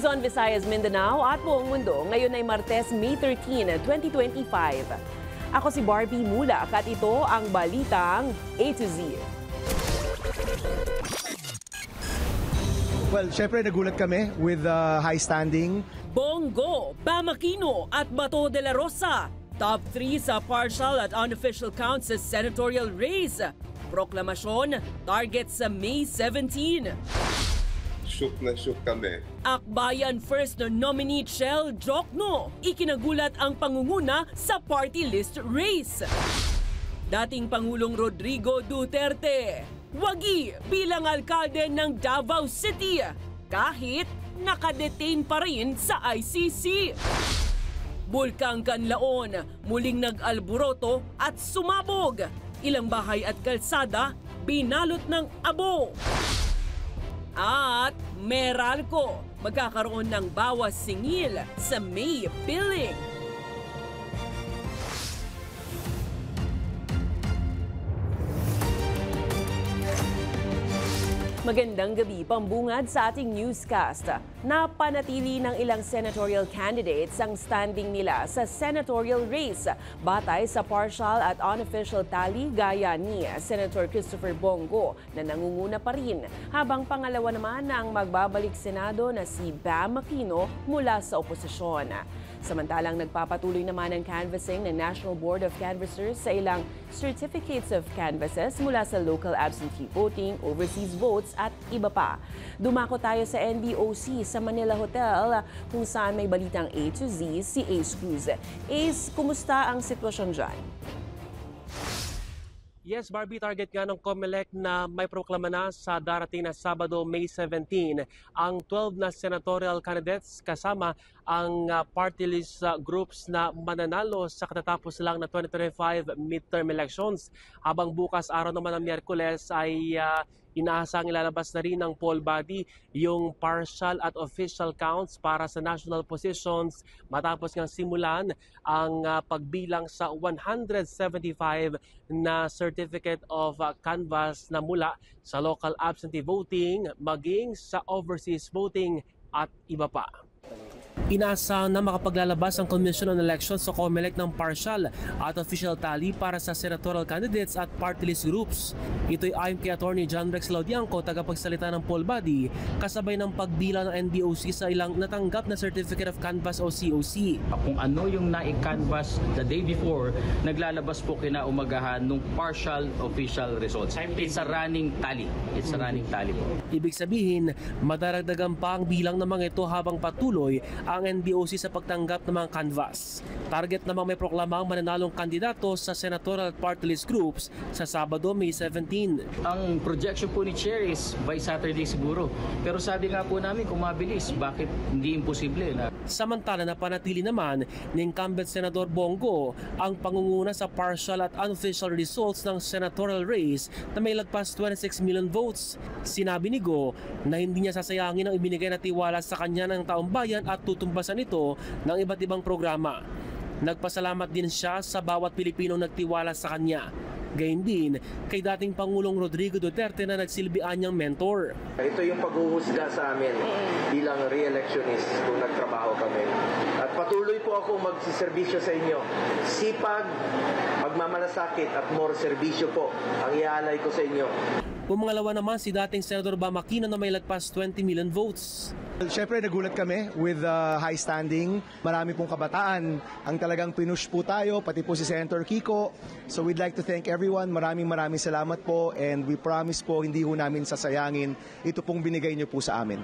Luzon, Visayas, Mindanao at buong mundo. Ngayon ay Martes, May 13, 2025. Ako si Barbie Mulak at ito ang Balitang A to Z. Well, syempre nagulat kami with high standing. Bongo, Bam Aquino at Bato de la Rosa. Top 3 sa partial at unofficial counts sa senatorial race. Proklamasyon, target sa May 17. Shook na shook kami. Akbayan first nominee Chel Jokno, ikinagulat ang pangunguna sa party list race. Dating Pangulong Rodrigo Duterte, wagi bilang alkalde ng Davao City, kahit nakadetain pa rin sa ICC. Bulkang Kanlaon, muling nag-alboroto at sumabog. Ilang bahay at kalsada, binalot ng abo. At Meralco, magkakaroon ng bawas singil sa May billing. Magandang gabi, pambungad sa ating newscast. Napanatili ng ilang senatorial candidates ang standing nila sa senatorial race batay sa partial at unofficial tally gaya ni Senator Christopher Bongo na nangunguna pa rin, habang pangalawa naman ang magbabalik Senado na si Bam Aquino mula sa oposisyon. Samantalang nagpapatuloy naman ang canvassing ng National Board of Canvassers sa ilang certificates of canvasses mula sa local absentee voting, overseas votes at iba pa. Dumako tayo sa NBOC sa Manila Hotel kung saan may balitang A to Z si Ace Cruz. Ace, kumusta ang sitwasyon dyan? Yes, Barbie, target nga ng COMELEC na may proklama na sa darating na Sabado, May 17, ang 12 na senatorial candidates kasama ang party list groups na mananalo sa katatapos lang na 2025 midterm elections. Habang bukas araw naman ng Miyerkules ay inaasang ilalabas na rin ng poll body yung partial at official counts para sa national positions matapos ngang simulan ang pagbilang sa 175 na certificate of canvass na mula sa local absentee voting maging sa overseas voting at iba pa. Inaasahan na makapaglalabas ang Commission on Elections sa COMELEC ng partial at official tally para sa senatorial candidates at party list groups. Ito'y ayon kay Attorney John Rex Laudianco, tagapagsalita ng poll body, kasabay ng pagbilang ng NBOC sa ilang natanggap na Certificate of Canvass o COC. Kung ano yung na-canvass the day before, naglalabas po kinaumagahan ng partial official results. It's a running tally. It's a running tally po. Ibig sabihin, madaragdagan pa ang bilang ng mga ito habang patuloy ang NBOC sa pagtanggap ng mga canvas. Target namang may proklamang mananalong kandidato sa senatorial party list groups sa Sabado, May 17. Ang projection po ni Chair is by Saturday siguro. Pero sabi nga po namin kung mabilis, bakit hindi imposible na? Samantala na panatili naman ni incumbent Senador Bongo ang pangunguna sa partial at unofficial results ng senatorial race na may lagpas 26 million votes. Sinabi ni Go na hindi niya sasayangin ang ibinigay na tiwala sa kanya ng taong bayan at tutumbasan ito ng iba't ibang programa. Nagpasalamat din siya sa bawat Pilipinong nagtiwala sa kanya. Gayun din kay dating Pangulong Rodrigo Duterte na nagsilbian niyang mentor. Ito yung paghuhusga sa amin bilang re-electionist kung nagtrabaho kami. At patuloy po akong magsiservisyo sa inyo. Sipag, pagmamalasakit at more serbisyo po ang iaalay ko sa inyo. Pumangalawa naman si dating Senador Bam Aquino na may lagpas 20 million votes. Siyempre nagulat kami with high standing. Marami pong kabataan ang talagang pinush po tayo, pati po si Senator Kiko. So we'd like to thank everyone. Maraming salamat po and we promise po hindi ho namin sasayangin ito pong binigay niyo po sa amin.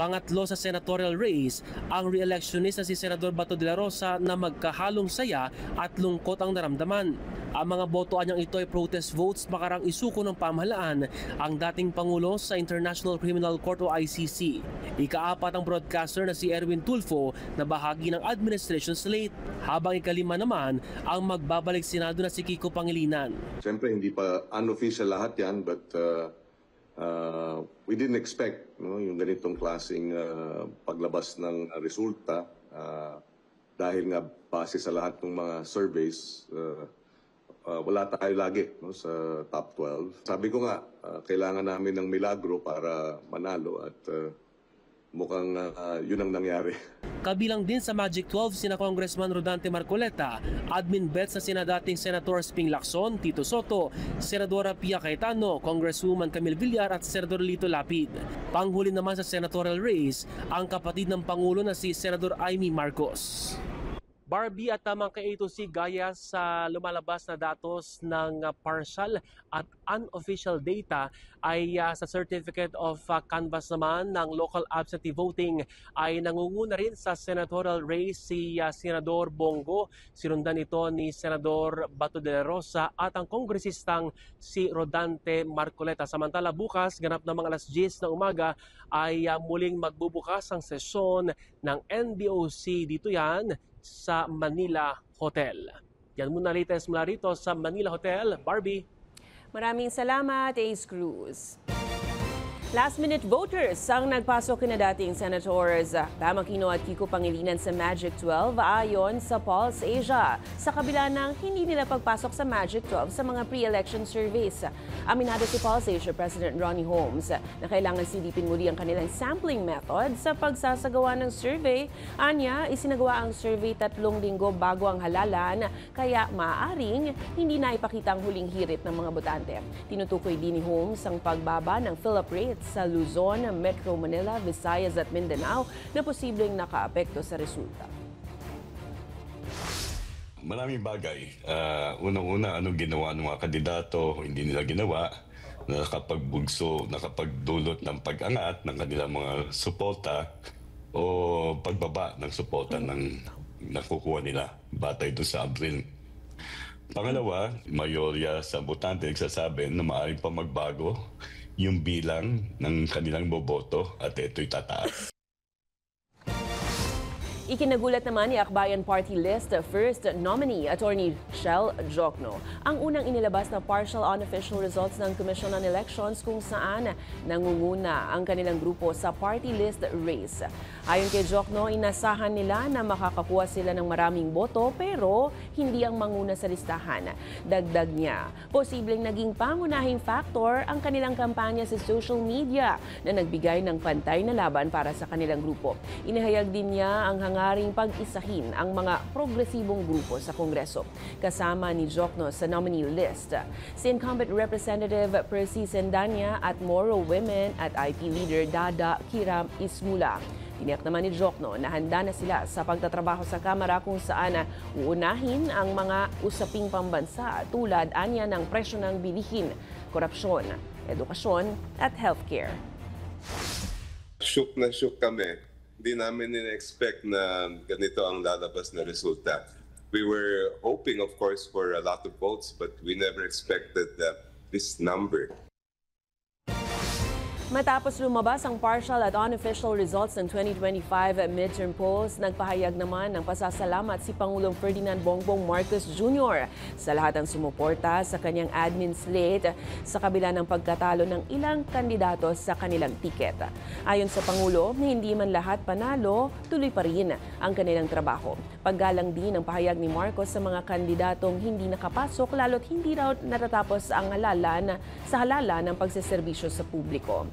Pangatlo sa senatorial race, ang re-electionist na si Senador Bato de la Rosa na magkahalong saya at lungkot ang naramdaman. Ang mga botoan niyang ito ay protest votes makarang isuko ng pamahalaan ang dating Pangulo sa International Criminal Court o ICC. Ikaapat ang broadcaster na si Erwin Tulfo na bahagi ng administration slate, habang ikalima naman ang magbabalik Senado na si Kiko Pangilinan. Siyempre hindi pa unofficial lahat yan but we didn't expect yung ganitong klaseng paglabas ng resulta dahil nga base sa lahat ng mga surveys wala tayo lagi sa top 12. Sabi ko nga, kailangan namin ng milagro para manalo at mukhang yun ang nangyari. Kabilang din sa Magic 12 sina Congressman Rodante Marcoleta, admin bets na sina dating Senator Ping Lacson, Tito Soto, Senadora Pia Cayetano, Congresswoman Camille Villar at Senador Lito Lapid. Panghuli naman sa senatorial race ang kapatid ng Pangulo na si Senador Amy Marcos. Barbie at tamang K8OC gaya sa lumalabas na datos ng partial at unofficial data ay sa Certificate of Canvass naman ng local absentee voting ay nangunguna rin sa senatorial race si Senador Bongo. Sinundan ito ni Senador Bato de la Rosa at ang kongresistang si Rodante Marcoleta. Samantala bukas, ganap na mga 10:00 ng umaga ay muling magbubukas ang sesyon ng NBOC. Dito yan sa Manila Hotel. Yan muna latest mula rito sa Manila Hotel. Barbie. Maraming salamat, Ace Cruz. Last-minute voters ang nagpasok kina dating Senators Bam Aquino at Kiko Pangilinan sa Magic 12 ayon sa Pulse Asia. Sa kabila ng hindi nila pagpasok sa Magic 12 sa mga pre-election surveys. Aminado si Pulse Asia President Ronnie Holmes na kailangan silipin muli ang kanilang sampling method sa pagsasagawa ng survey. Anya, isinagawa ang survey 3 linggo bago ang halalan kaya maaaring hindi na ipakita ang huling hirit ng mga botante. Tinutukoy din ni Holmes ang pagbaba ng fill-up rate sa Luzon, Metro Manila, Visayas at Mindanao na posibleng nakaapekto sa resulta. Maraming bagay. Unang-una, anong ginawa ng mga kandidato, hindi nila ginawa, nakapagbugso, nakapagdulot ng pag-angat ng kanilang mga suporta o pagbaba ng suporta ng nakukuha nila batay doon sa Abril. Pangalawa, mayorya sa botante nagsasabi na maaaring pa magbago yung bilang ng kanilang boboto at ito'y tataas. Ikinagulat naman ni Akbayan Party List First Nominee Attorney Shell Jokno ang unang inilabas na partial unofficial results ng Commission on Elections kung saan nangunguna ang kanilang grupo sa party list race. Ayon kay Jokno, inasahan nila na makakakuha sila ng maraming boto pero hindi ang manguna sa listahan. Dagdag niya, posibleng naging pangunahing factor ang kanilang kampanya sa social media na nagbigay ng pantay na laban para sa kanilang grupo. Inihayag din niya ang hangaring pag-isahin ang mga progresibong grupo sa Kongreso. Kasama ni Jokno sa nominee list, si incumbent Representative Percy Sendanya at Moro Women at IP leader Dada Kiram Ismula. Tiniyak naman ni Jokno na handa na sila sa pagtatrabaho sa Kamara kung saan uunahin ang mga usaping pambansa tulad anya ng presyo ng bilihin, korupsyon, edukasyon at healthcare. Shook na shook kami. Hindi namin in-expect na ganito ang lalabas na resulta. We were hoping, of course, for a lot of votes, but we never expected this number. Matapos lumabas ang partial at unofficial results ng 2025 midterm polls, nagpahayag naman ng pasasalamat si Pangulong Ferdinand Bongbong Marcos Jr. sa lahat ng sumuporta sa kanyang admin slate sa kabila ng pagkatalo ng ilang kandidato sa kanilang tiket. Ayon sa Pangulo, hindi man lahat panalo, tuloy pa rin ang kanilang trabaho. Paggalang din ang pahayag ni Marcos sa mga kandidatong hindi nakapasok lalo't hindi raw natatapos ang halalan ng pagseserbisyo sa publiko.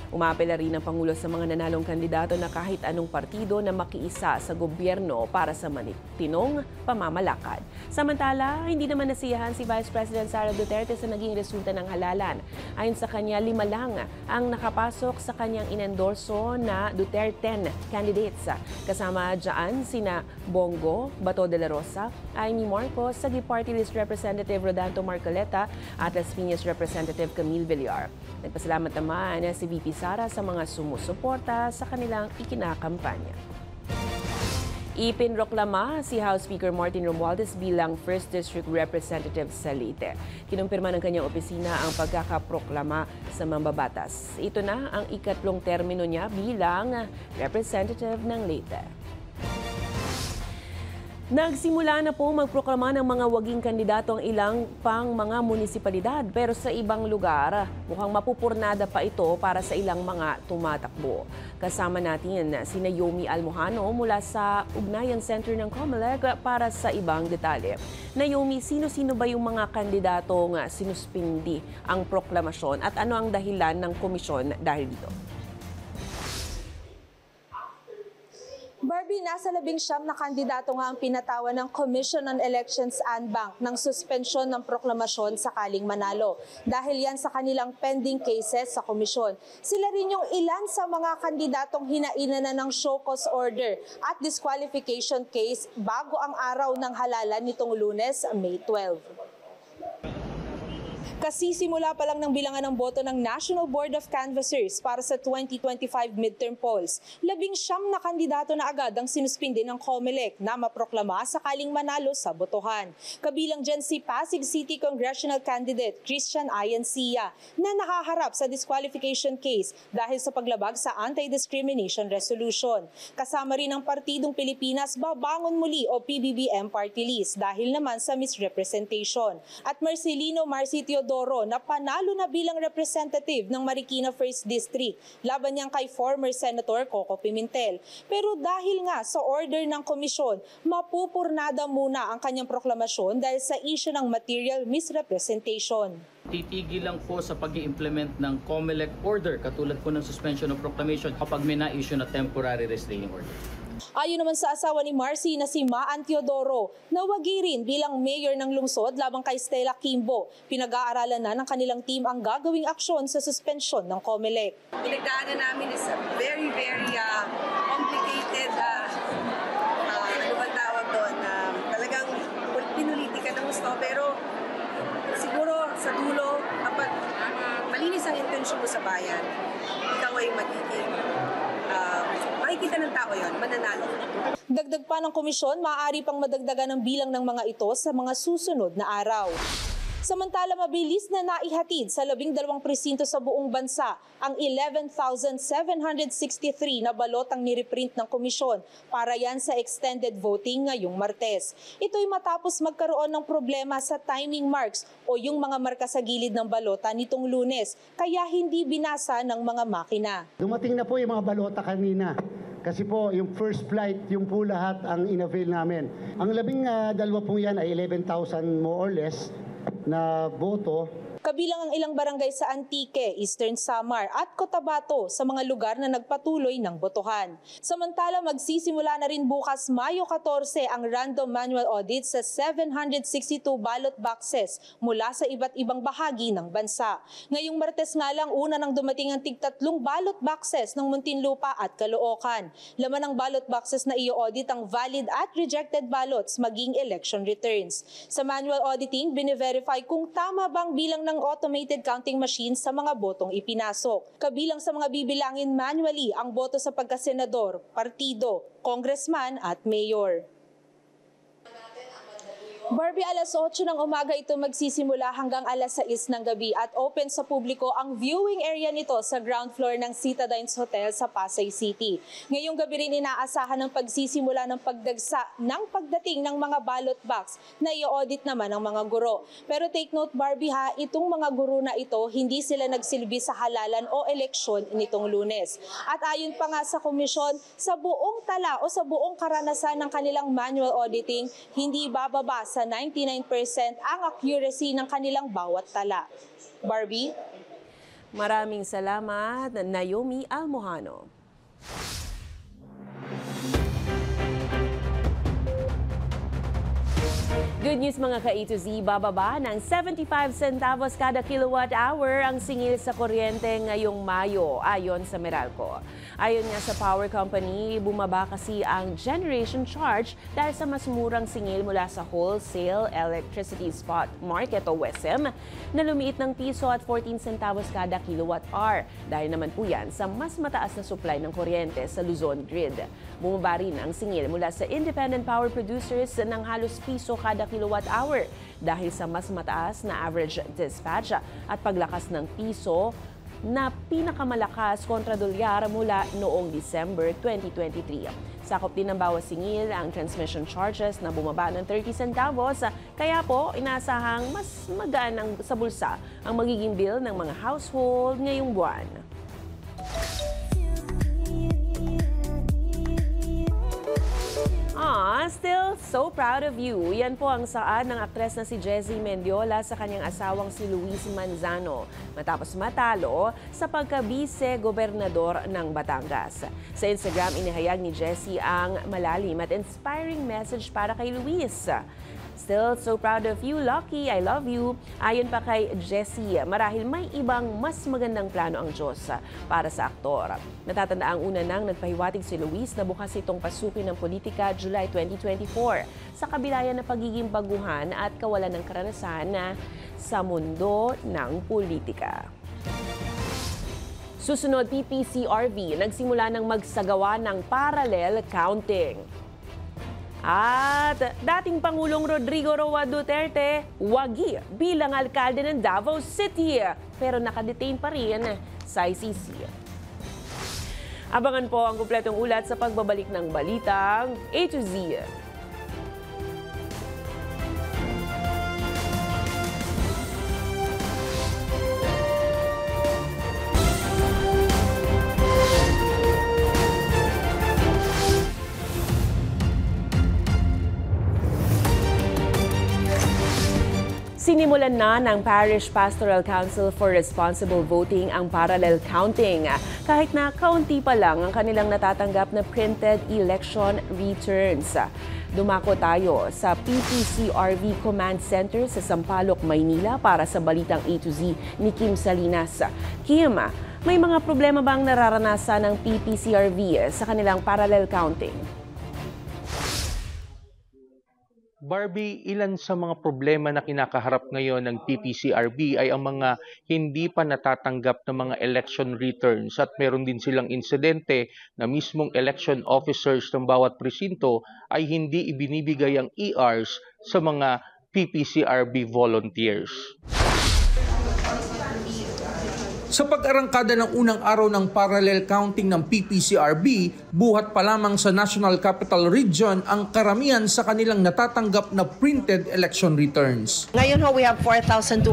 Umapela rin ang Pangulo sa mga nanalong kandidato na kahit anong partido na makiisa sa gobyerno para sa matitinong pamamalakad. Samantala, hindi naman nasiyahan si Vice President Sara Duterte sa naging resulta ng halalan. Ayon sa kanya, 5 lang ang nakapasok sa kanyang inendorso na Duterte candidates. Kasama dyan sina Bongo, Bato de la Rosa, Amy Marcos, Sagi Party List Representative Rodanto Marcoleta at Las Piñas Representative Camille Villar. Nagpasalamat naman si VP Sara sa mga sumusuporta sa kanilang ikinakampanya. Ipinroklama si House Speaker Martin Romualdez bilang 1st District Representative sa Leyte. Kinumpirma ng kanyang opisina ang pagkakaproklama sa mambabatas. Ito na ang ikatlong termino niya bilang representative ng Leyte. Nagsimula na po magproklama ng mga waging kandidato ang ilang pang mga munisipalidad pero sa ibang lugar mukhang mapupurnada pa ito para sa ilang mga tumatakbo. Kasama natin si Naomi Almojano mula sa Ugnayan Center ng COMELEC para sa ibang detalye. Naomi, sino-sino ba yung mga kandidatong sinuspindi ang proklamasyon at ano ang dahilan ng komisyon dahil dito? Barbie, nasa 19 na kandidato nga ang pinatawan ng Commission on Elections and Bank ng suspensyon ng proklamasyon sakaling manalo. Dahil yan sa kanilang pending cases sa komisyon. Sila rin yung ilan sa mga kandidatong hinainan na ng show cause order at disqualification case bago ang araw ng halalan nitong Lunes, May 12. Kasisimula pa lang ng bilangan ng boto ng National Board of Canvassers para sa 2025 midterm polls. 19 na kandidato na agad ang sinuspindi ng COMELEC na maproklama sakaling manalo sa botohan. Kabilang dyan si Pasig City Congressional Candidate Christian Ayancia na nakaharap sa disqualification case dahil sa paglabag sa Anti-Discrimination Resolution. Kasama rin ang Partidong Pilipinas Babangon Muli o PBBM Party List dahil naman sa misrepresentation. At Marcelino Marci Teodoro na panalo na bilang representative ng Marikina 1st District laban niyang kay former Senator Coco Pimentel. Pero dahil nga sa order ng komisyon, mapupurnada muna ang kanyang proklamasyon dahil sa issue ng material misrepresentation. Titigil lang po sa pag-i-implement ng COMELEC order katulad po ng suspension of proclamation kapag may na-issue na temporary restraining order. Ayon naman sa asawa ni Marci na si Maan Teodoro, nawagi rin bilang mayor ng lungsod labang kay Stella Kimbo. Pinag-aaralan na ng kanilang team ang gagawing aksyon sa suspensyon ng COMELEC. Pinagdaanan namin is a very, very complicated, ano ba tawag doon, talagang pinulitika ng gusto. Pero siguro sa dulo, kapag malinis ang intensyon mo sa bayan, ikaw ay magiging makikita ng tao yon, mananalo. Dagdag pa ng komisyon, maaari pang madagdagan ang bilang ng mga ito sa mga susunod na araw. Samantala, mabilis na naihatid sa 12 presinto sa buong bansa ang 11,763 na balotang nireprint ng komisyon para yan sa extended voting ngayong Martes. Ito'y matapos magkaroon ng problema sa timing marks o yung mga marka sa gilid ng balota nitong Lunes, kaya hindi binasa ng mga makina. Dumating na po yung mga balota kanina. Kasi po, yung first flight, yung po lahat ang in-avail namin. Ang 12 pong yan ay 11,000 more or less na boto. Kabilang ang ilang barangay sa Antique, Eastern Samar at Cotabato sa mga lugar na nagpatuloy ng botohan. Samantala, magsisimula na rin bukas Mayo 14 ang random manual audit sa 762 ballot boxes mula sa iba't ibang bahagi ng bansa. Ngayong Martes nga lang una nang dumating ang tig-3 ballot boxes ng Muntinlupa at Caloocan. Laman ng ballot boxes na i-audit ang valid at rejected ballots maging election returns. Sa manual auditing, bine-verify kung tama bang bilang ng automated counting machine sa mga botong ipinasok. Kabilang sa mga bibilangin manually ang boto sa pagkasenador, partido, congressman at mayor. Barbie, alas 8 ng umaga ito magsisimula hanggang alas 6 ng gabi at open sa publiko ang viewing area nito sa ground floor ng Citadines Hotel sa Pasay City. Ngayong gabi rin inaasahan ng pagsisimula ng pagdagsa ng pagdating ng mga ballot box na i-audit naman ng mga guro. Pero take note Barbie ha, itong mga guro na ito hindi sila nagsilbi sa halalan o eleksyon nitong Lunes. At ayon pa nga sa komisyon, sa buong tala o sa buong karanasan ng kanilang manual auditing, hindi bababa sa 99% ang accuracy ng kanilang bawat tala. Barbie? Maraming salamat, Naomi Almohano. Good news mga ka-A to Z, bababa ng 75 centavos kada kilowatt hour ang singil sa kuryente ngayong Mayo ayon sa Meralco. Ayon nga sa power company, bumaba kasi ang generation charge dahil sa mas murang singil mula sa Wholesale Electricity Spot Market o WESM na lumiit ng piso at 14 centavos kada kilowatt hour dahil naman po yan sa mas mataas na supply ng kuryente sa Luzon grid. Bumaba rin ang singil mula sa independent power producers ng halos piso kada kilowatt hour dahil sa mas mataas na average dispatch at paglakas ng piso na pinakamalakas kontra dolyar mula noong December 2023. Sakop din ng bawat singil ang transmission charges na bumaba ng 30 centavos kaya po inaasahang mas magaan sa bulsa ang magiging bill ng mga household ngayong buwan. Still so proud of you. Yan po ang saad ng aktres na si Jessie Mendiola sa kanyang asawang si Luis Manzano matapos matalo sa pagka-vice-gobernador ng Batangas. Sa Instagram, inihayag ni Jessie ang malalim at inspiring message para kay Luis. Still so proud of you, Lucky. I love you. Ayon pa kay Jessie, marahil may ibang mas magandang plano ang Diyos para sa aktor. Natatanda ang una nang nagpahiwatig si Luis na bukas itong pasukin ng politika July 2024 sa kabilayan ng pagiging baguhan at kawalan ng karanasan sa mundo ng politika. Susunod, PPCRV nagsimula ng magsagawa ng parallel counting. At dating Pangulong Rodrigo Roa Duterte, wagi bilang alkalde ng Davao City, pero nakadetain pa rin sa ICC. Abangan po ang kumpletong ulat sa pagbabalik ng balitang A to Z. Sinimulan na ng Parish Pastoral Council for Responsible Voting ang parallel counting kahit na kaunti pa lang ang kanilang natatanggap na printed election returns. Dumako tayo sa PPCRV Command Center sa Sampaloc, Maynila para sa balitang A to Z ni Kim Salinas. Kim, may mga problema bang nararanasan ng PPCRV sa kanilang parallel counting? Barbie, ilan sa mga problema na kinakaharap ngayon ng PPCRB ay ang mga hindi pa natatanggap ng mga election returns at meron din silang insidente na mismong election officers ng bawat presinto ay hindi ibinibigay ang ERs sa mga PPCRB volunteers. Sa pag-arangkada ng unang araw ng parallel counting ng PPCRB, buhat pa lamang sa National Capital Region ang karamihan sa kanilang natatanggap na printed election returns. Ngayon we have 4,286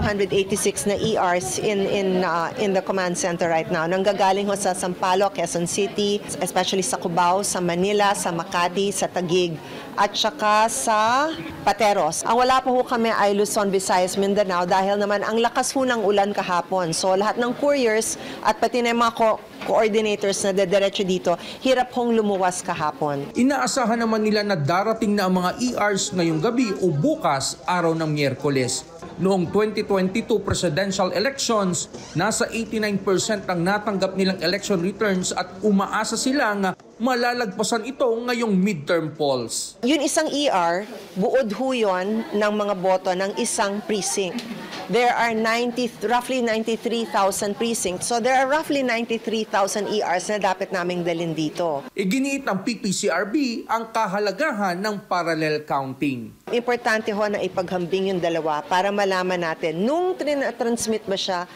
na ERs in the command center right now. Nanggagaling sa Sampaloc, Quezon City, especially sa Cubao, sa Manila, sa Makati, sa Taguig, at saka sa Pateros. Ang wala pa kami ay Luzon, Visayas, Mindanao dahil naman ang lakas ng ulan kahapon. So lahat ng couriers at pati na mga coordinators na dediretso dito, hirap hong lumuwas kahapon. Inaasahan naman nila na darating na ang mga ERs ngayong gabi o bukas, araw ng Miyerkules. Noong 2022 presidential elections, nasa 89% ang natanggap nilang election returns at umaasa silang malalagpasan ito ngayong midterm polls. Yun isang ER, buod ho yun ng mga boto ng isang precinct. There are roughly 93,000 precincts. So there are roughly 93,000 ERs na dapat naming dalhin dito. Iginiit ng PPCRB ang kahalagahan ng parallel counting. Importante ho na ipaghambing yung dalawa para malaman natin nung transmit ba siya,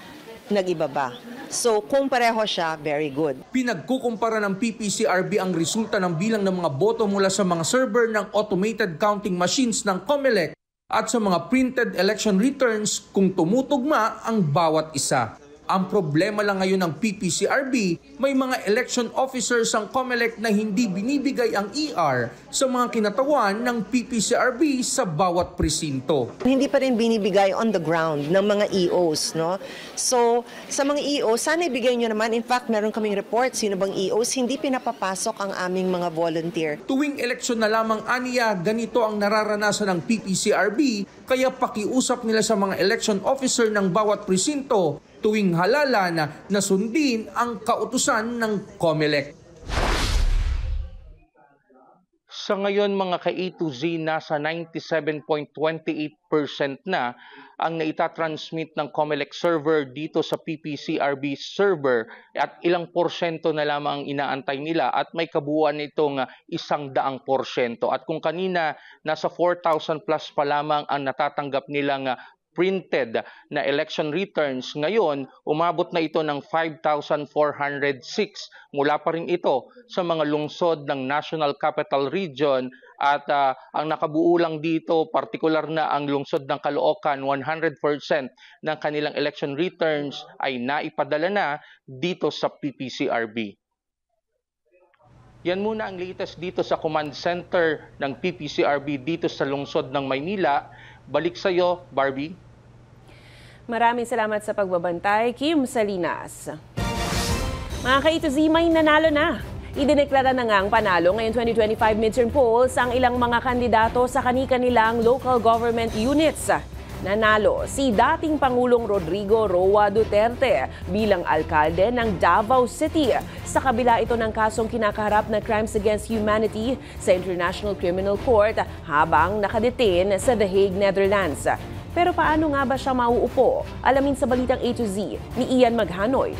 nag-iba ba. So kung pareho siya, very good. Pinagkukumpara ng PPCRB ang resulta ng bilang ng mga boto mula sa mga server ng automated counting machines ng COMELEC at sa mga printed election returns kung tumutugma ang bawat isa. Ang problema lang ngayon ng PPCRB, may mga election officers ang COMELEC na hindi binibigay ang ER sa mga kinatawan ng PPCRB sa bawat presinto. Hindi pa rin binibigay on the ground ng mga EOs, no? So, sa mga EOs, sana ibigay nyo naman. In fact, meron kaming reports, sino bang EOs, hindi pinapapasok ang aming mga volunteer. Tuwing eleksyon na lamang aniya, ganito ang nararanasan ng PPCRB, kaya pakiusap nila sa mga election officer ng bawat presinto tuwing halalan na sundin ang kautusan ng COMELEC. Sa ngayon mga ka-A to Z, nasa 97.28% na ang naitatransmit ng COMELEC server dito sa PPCRB server at ilang porsyento na lamang ang inaantay nila at may kabuuan nitong 100%. At kung kanina nasa 4,000 plus pa lamang ang natatanggap nilang printed na election returns, ngayon umabot na ito ng 5,406. Mula pa rin ito sa mga lungsod ng National Capital Region at ang nakabuo lang dito, partikular na ang lungsod ng Caloocan, 100% ng kanilang election returns ay naipadala na dito sa PPCRB. Yan muna ang latest dito sa command center ng PPCRB dito sa lungsod ng Maynila. Balik sa iyo, Barbie. Maraming salamat sa pagbabantay, Kim Salinas. Mga ka-A-to-Z, may nanalo na. Idineklara na nga ang panalo ngayong 2025 midterm polls ang ilang mga kandidato sa kani-kanilang local government units. Nanalo si dating Pangulong Rodrigo Roa Duterte bilang alkalde ng Davao City sa kabila ito ng kasong kinakaharap na crimes against humanity sa International Criminal Court habang nakadetain sa The Hague, Netherlands. Pero paano nga ba siya mauupo? Alamin sa balitang A-to-Z ni Ian Maghanoy.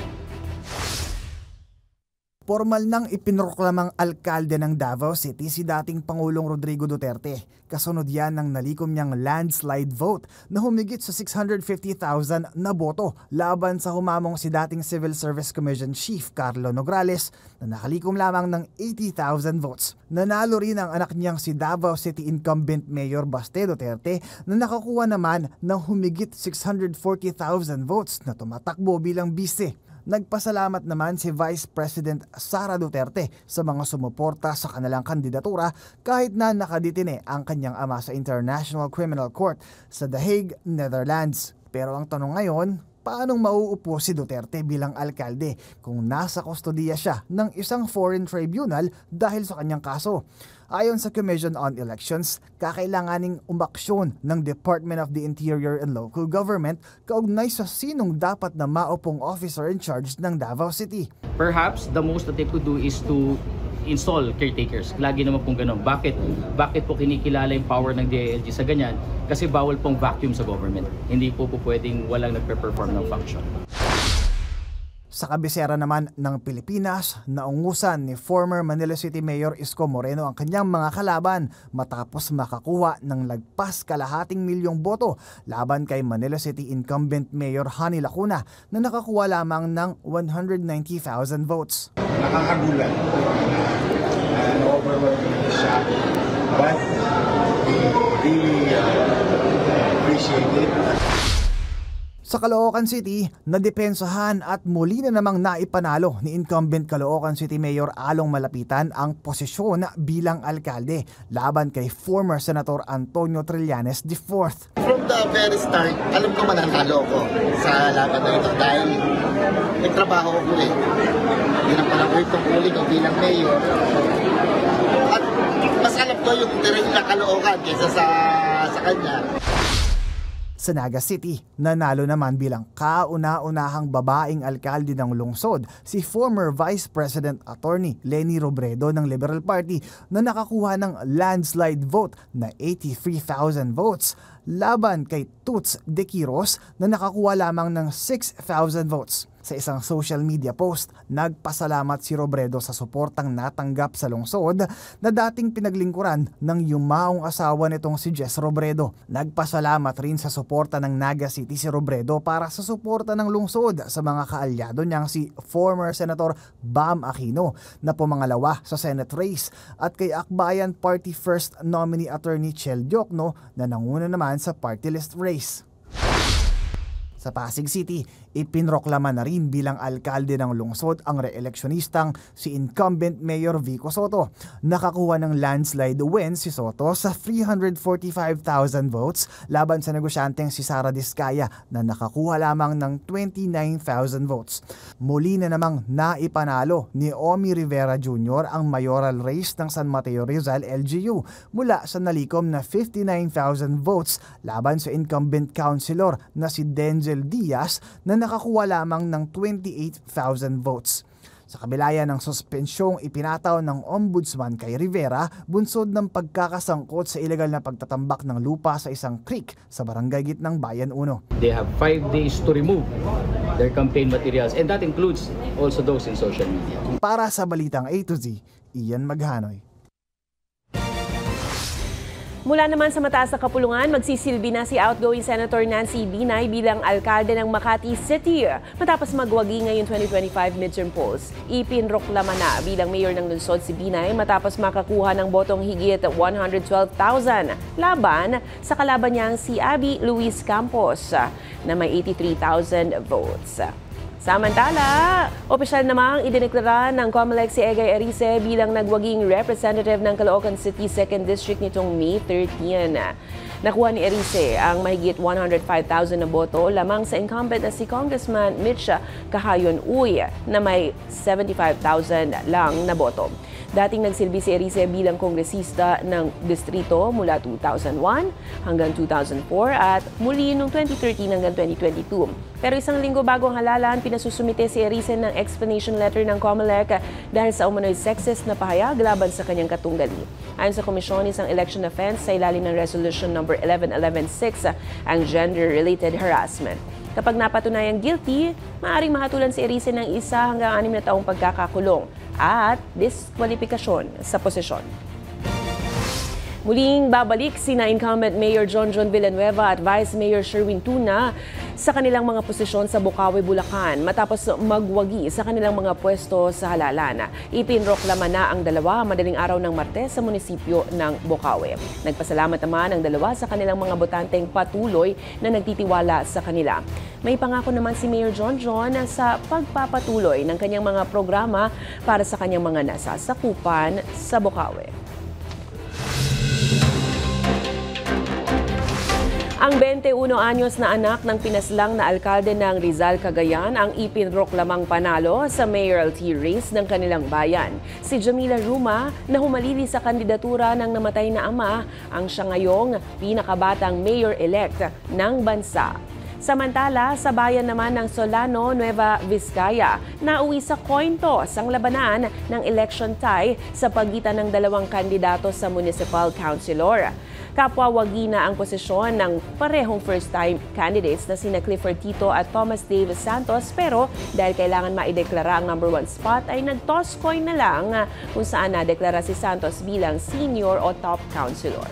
Formal nang ipinroklamang alkalde ng Davao City si dating Pangulong Rodrigo Duterte. Kasunod yan ng nalikom niyang landslide vote na humigit sa 650,000 na boto laban sa humamong si dating Civil Service Commission Chief Carlo Nograles na nakalikom lamang ng 80,000 votes. Nanalo rin ang anak niyang si Davao City incumbent Mayor Baste Duterte na nakakuha naman ng humigit 640,000 votes na tumatakbo bilang bise. Nagpasalamat naman si Vice President Sara Duterte sa mga sumuporta sa kanilang kandidatura kahit na nakadetine ang kanyang ama sa International Criminal Court sa The Hague, Netherlands. Pero ang tanong ngayon, paanong mauupo si Duterte bilang alkalde kung nasa kustodiya siya ng isang foreign tribunal dahil sa kanyang kaso? Ayon sa Commission on Elections, kakailanganing umaksyon ng Department of the Interior and Local Government kaugnay sa sinong dapat na maupong officer in charge ng Davao City. Perhaps the most that they could do is to install caretakers. Lagi naman pong ganun. Bakit po kinikilala yung power ng DILG sa ganyan? Kasi bawal pong vacuum sa government. Hindi po pwedeng walang nagpe-perform ng function. Sa kabisera naman ng Pilipinas, naungusan ni former Manila City Mayor Isko Moreno ang kanyang mga kalaban matapos makakuha ng lagpas kalahating milyong boto laban kay Manila City incumbent Mayor Honey Lacuna na nakakuha lamang ng 190,000 votes. Nakakagulat. Na-overwhelming siya. But we appreciate it. Sa Caloocan City, nadepensahan at muli na namang naipanalo ni incumbent Caloocan City Mayor Along Malapitan ang posisyon bilang alkalde laban kay former Senator Antonio Trillanes IV. From the very start, alam ko mananalo ko sa laban na ito dahil nagtrabaho ko eh. Yun ang panahon kong uli ko bilang mayor. At mas alam ko yung terrain na Caloocan kaysa sa kanya. Sa Naga City, nanalo naman bilang kauna-unahang babaeng alkalde ng lungsod si former Vice President Attorney Leni Robredo ng Liberal Party na nakakuha ng landslide vote na 83,000 votes laban kay Toots De Quiros na nakakuha lamang ng 6,000 votes. Sa isang social media post, nagpasalamat si Robredo sa suportang natanggap sa lungsod na dating pinaglingkuran ng yumaong asawa nitong si Jess Robredo. Nagpasalamat rin sa suporta ng Naga City si Robredo para sa suporta ng lungsod sa mga kaalyado niyang si former Senator Bam Aquino na pumangalawa sa Senate race at kay Akbayan Party First nominee Attorney Chel Diokno na nanguna naman sa party list race. Sa Pasig City, ipinroklama na rin bilang alkalde ng lungsod ang re-electionistang si incumbent Mayor Vico Soto. Nakakuha ng landslide win si Soto sa 345,000 votes laban sa negosyanteng si Sara Diskaya na nakakuha lamang ng 29,000 votes. Muli na namang naipanalo ni Omi Rivera Jr. ang mayoral race ng San Mateo Rizal LGU mula sa nalikom na 59,000 votes laban sa incumbent councilor na si Denzel Diaz na nakakuha lamang ng 28,000 votes. Sa kabilaya ng suspensyong ipinataw ng ombudsman kay Rivera, bunsod ng pagkakasangkot sa ilegal na pagtatambak ng lupa sa isang creek sa Barangay Gitnang Bayan 1. They have 5 days to remove their campaign materials and that includes also those in social media. Para sa Balitang A to Z, Ian Maghanoy. Mula naman sa mataas na kapulungan, magsisilbi na si outgoing Senator Nancy Binay bilang alkalde ng Makati City. Matapos magwagi ngayon 2025 midterm polls, ipinroklama na bilang mayor ng lungsod si Binay matapos makakuha ng botong higit 112,000 laban sa kalaban niyang si Abby Luis Campos na may 83,000 votes. Samantala, opisyal namang idineklara ng COMELEC si Egay Erice bilang nagwaging representative ng Caloocan City 2nd District nitong May 13. Nakuha ni Erice ang mahigit 105,000 na boto lamang sa incumbent na si Congressman Mitch Cahayon Uy na may 75,000 lang na boto. Dating nagsilbi si Erice bilang kongresista ng distrito mula 2001 hanggang 2004 at muli noong 2013 hanggang 2022. Pero isang linggo bago ang halalan, pinasusumite si Erice ng explanation letter ng COMELEC dahil sa umano'y sexist na pahayag laban sa kanyang katunggali. Ayon sa komisyon, isang election offense sa ilalim ng Resolution No. 11116 ang gender-related harassment. Kapag napatunayang guilty, maaaring mahatulan si Erice ng 1 hanggang 6 na taong pagkakakulong at diskwalifikasyon sa posisyon. Muling babalik sina incumbent Mayor John Villanueva at Vice Mayor Sherwin Tuna sa kanilang mga posisyon sa Bocaue, Bulacan matapos magwagi sa kanilang mga pwesto sa halalan. Ipinroklama na ang dalawa madaling araw ng Martes sa munisipyo ng Bocaue. Nagpasalamat naman ang dalawa sa kanilang mga botanteng patuloy na nagtitiwala sa kanila. May pangako naman si Mayor John sa pagpapatuloy ng kanyang mga programa para sa kanyang mga nasasakupan sa Bocaue. Ang 21 anyos na anak ng pinaslang na alkalde ng Rizal, Cagayan ang ipinroklamang panalo sa mayoralty race ng kanilang bayan. Si Jamila Ruma na humalili sa kandidatura ng namatay na ama ang siya ngayong pinakabatang mayor-elect ng bansa. Samantala, sa bayan naman ng Solano, Nueva Vizcaya, nauwi sa coin toss ang labanan ng election tie sa pagitan ng dalawang kandidato sa municipal councilor. Kapwa-wagi na ang posisyon ng parehong first-time candidates na sina Clifford Tito at Thomas Dave Santos, pero dahil kailangan maideklara ang number 1 spot ay nag-toss coin na lang kung saan nadeklara si Santos bilang senior o top councilor.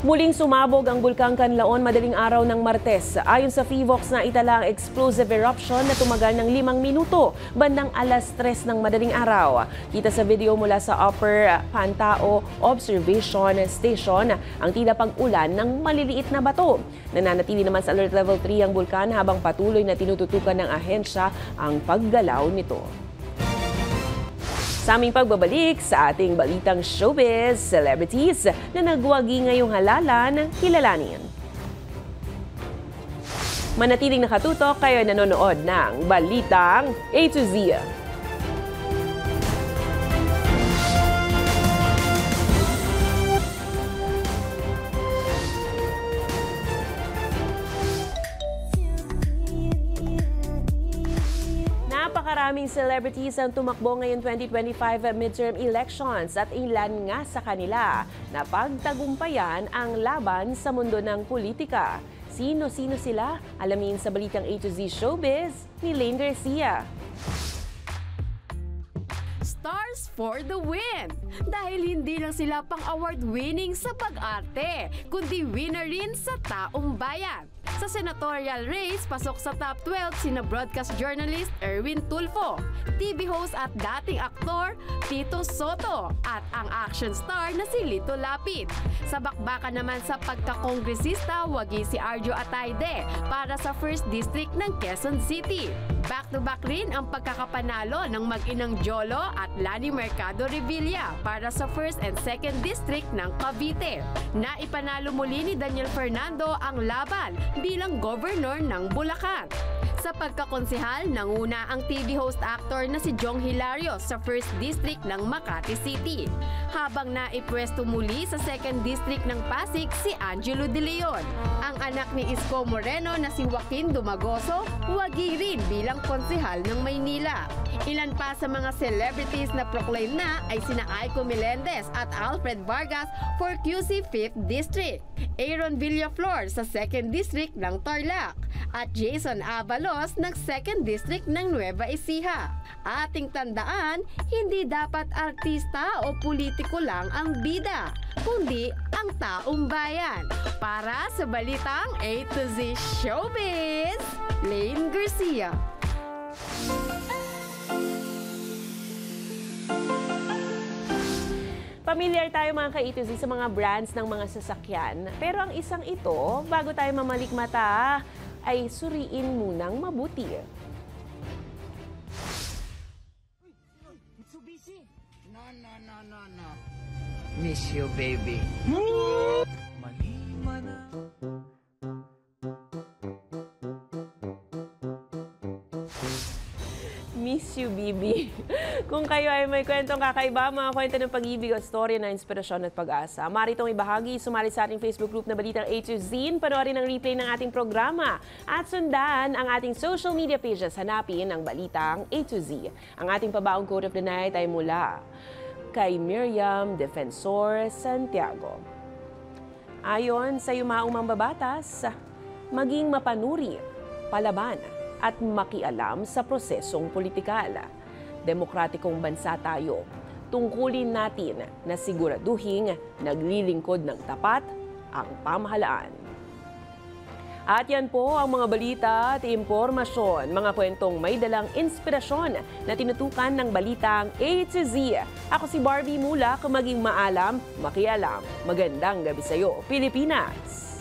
Muling sumabog ang Bulkang Canlaon madaling araw ng Martes. Ayon sa PHIVOX na itala ang explosive eruption na tumagal ng 5 minuto bandang 3:00 ng madaling araw. Kita sa video mula sa Upper Pantao Observation Station ang tila pag-ulan ng maliliit na bato. Nananatili naman sa alert level 3 ang bulkan habang patuloy na tinututukan ng ahensya ang paggalaw nito. Sa aming pagbabalik sa ating balitang showbiz, celebrities na nagwagi ngayong halalan, kilalanin. Manatiling nakatutok kayo nanonood ng Balitang A to Z. Napakaraming celebrities ang tumakbo ngayon 2025 midterm elections at ilan nga sa kanila na pagtagumpayan ang laban sa mundo ng politika. Sino-sino sila? Alamin sa Balitang A to Z Showbiz ni Lane Garcia. Stars for the win! Dahil hindi lang sila pang-award-winning sa pag-arte, kundi winner rin sa taong bayan. Sa senatorial race, pasok sa top 12 sina broadcast journalist Erwin Tulfo, TV host at dating aktor Tito Soto at ang action star na si Lito Lapid. Sa bakbakan naman sa pagkakongresista, wagi si Arjo Atayde para sa 1st District ng Quezon City. Back-to-back rin ang pagkakapanalo ng mag-inang Jolo at Lani Mercado Revilla para sa 1st and 2nd District ng Cavite. Naipanalo muli ni Daniel Fernando ang laban bilang governor ng Bulacan. Sa pagkakonsehal, nanguna ang TV host actor na si Jong Hilario sa 1st District ng Makati City. Habang naipwesto muli sa 2nd District ng Pasig si Angelo De Leon. Ang anak ni Isko Moreno na si Joaquin Dumagoso, wagi rin bilang konsehal ng Maynila. Ilan pa sa mga celebrities na proclaim na ay sina Aiko Melendez at Alfred Vargas for QC 5th District. Aaron Villaflor sa 2nd District ng Tarlac at Jason Avalos ng 2nd District ng Nueva Ecija. Ating tandaan, hindi dapat artista o politiko lang ang bida, kundi ang taong bayan. Para sa Balitang A to Z Showbiz, Lane Garcia. Pamilyar tayo mga ka-A to Z sa mga brands ng mga sasakyan. Pero ang isang ito, bago tayo mamalikmata, ay suriin munang mabuti. Mitsubishi. No. Miss you, baby. Miss you, Bibi. Kung kayo ay may kwentong kakaiba, mga kwento ng pag-ibig at storya na inspirasyon at pag-asa, maritong ibahagi, sumali sa ating Facebook group na Balitang A to Z, panoorin ang replay ng ating programa at sundan ang ating social media pages, hanapin ang Balitang A to Z. Ang ating pabaong quote of the night ay mula kay Miriam Defensor Santiago. Ayon sa yumaong mambabatas, maging mapanuri, palaban, at makialam sa prosesong politikal. Demokratikong bansa tayo. Tungkulin natin na siguraduhing naglilingkod ng tapat ang pamahalaan. At yan po ang mga balita at impormasyon, mga kwentong may dalang inspirasyon na tinutukan ng Balitang A to Z. Ako si Barbie Mulak, maging maalam, makialam. Magandang gabi sa'yo, Pilipinas!